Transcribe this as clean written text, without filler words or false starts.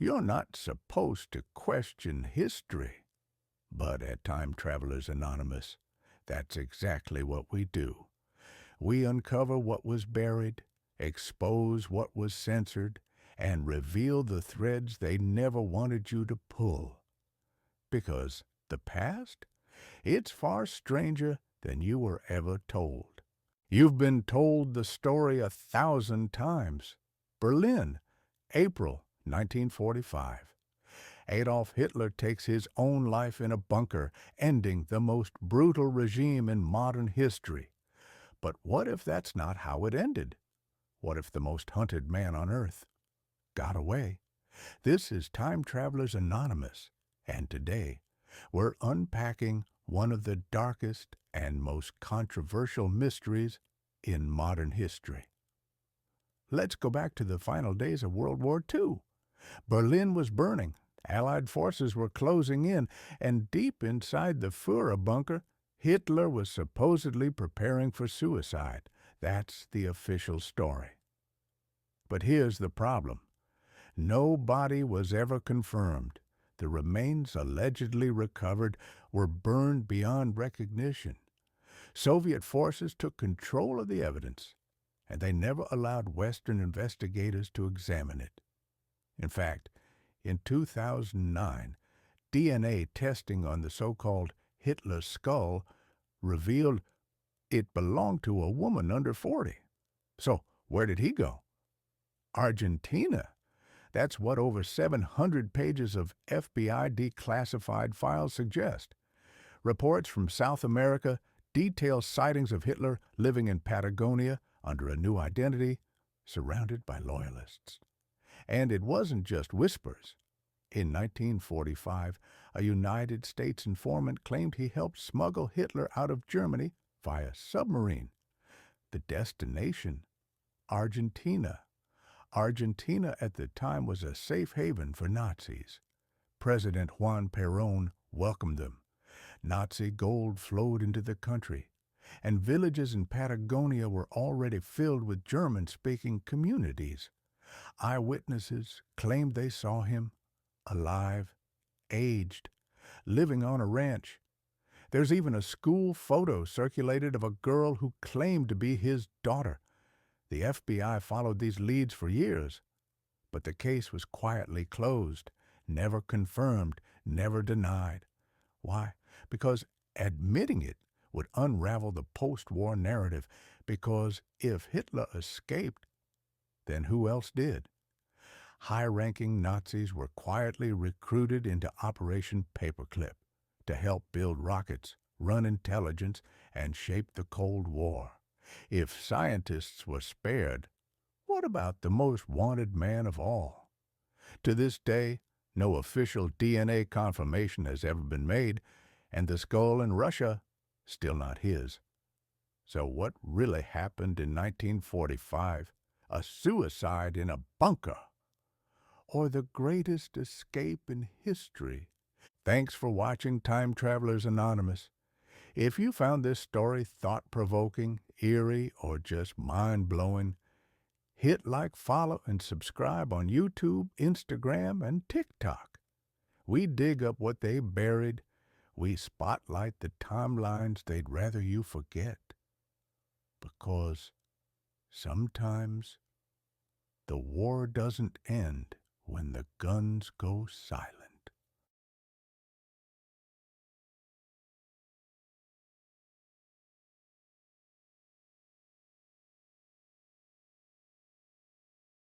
You're not supposed to question history, but at Time Travelers Anonymous, that's exactly what we do. We uncover what was buried, expose what was censored, and reveal the threads they never wanted you to pull. Because the past? It's far stranger than you were ever told. You've been told the story 1,000 times. Berlin, April 1945. Adolf Hitler takes his own life in a bunker, ending the most brutal regime in modern history. But what if that's not how it ended? What if the most hunted man on earth got away? This is Time Travelers Anonymous, and today we're unpacking one of the darkest and most controversial mysteries in modern history. Let's go back to the final days of World War II. Berlin was burning, Allied forces were closing in, and deep inside the Führer bunker, Hitler was supposedly preparing for suicide. That's the official story. But here's the problem. No body was ever confirmed. The remains allegedly recovered were burned beyond recognition. Soviet forces took control of the evidence, and they never allowed Western investigators to examine it. In fact, in 2009, DNA testing on the so-called Hitler skull revealed it belonged to a woman under 40. So where did he go? Argentina. That's what over 700 pages of FBI declassified files suggest. Reports from South America detail sightings of Hitler living in Patagonia under a new identity, surrounded by loyalists. And it wasn't just whispers. In 1945, a United States informant claimed he helped smuggle Hitler out of Germany via submarine. The destination? Argentina. Argentina at the time was a safe haven for Nazis. President Juan Perón welcomed them. Nazi gold flowed into the country, and villages in Patagonia were already filled with German-speaking communities. Eyewitnesses claimed they saw him, alive, aged, living on a ranch. There's even a school photo circulated of a girl who claimed to be his daughter. The FBI followed these leads for years, but the case was quietly closed, never confirmed, never denied. Why? Because admitting it would unravel the post-war narrative, because if Hitler escaped, then who else did? High-ranking Nazis were quietly recruited into Operation Paperclip to help build rockets, run intelligence, and shape the Cold War. If scientists were spared, what about the most wanted man of all? To this day, no official DNA confirmation has ever been made, and the skull in Russia, still not his. So what really happened in 1945? A suicide in a bunker? Or the greatest escape in history? Thanks for watching Time Travelers Anonymous. If you found this story thought-provoking, eerie, or just mind-blowing, hit like, follow, and subscribe on YouTube, Instagram, and TikTok. We dig up what they buried. We spotlight the timelines they'd rather you forget. Because sometimes the war doesn't end when the guns go silent.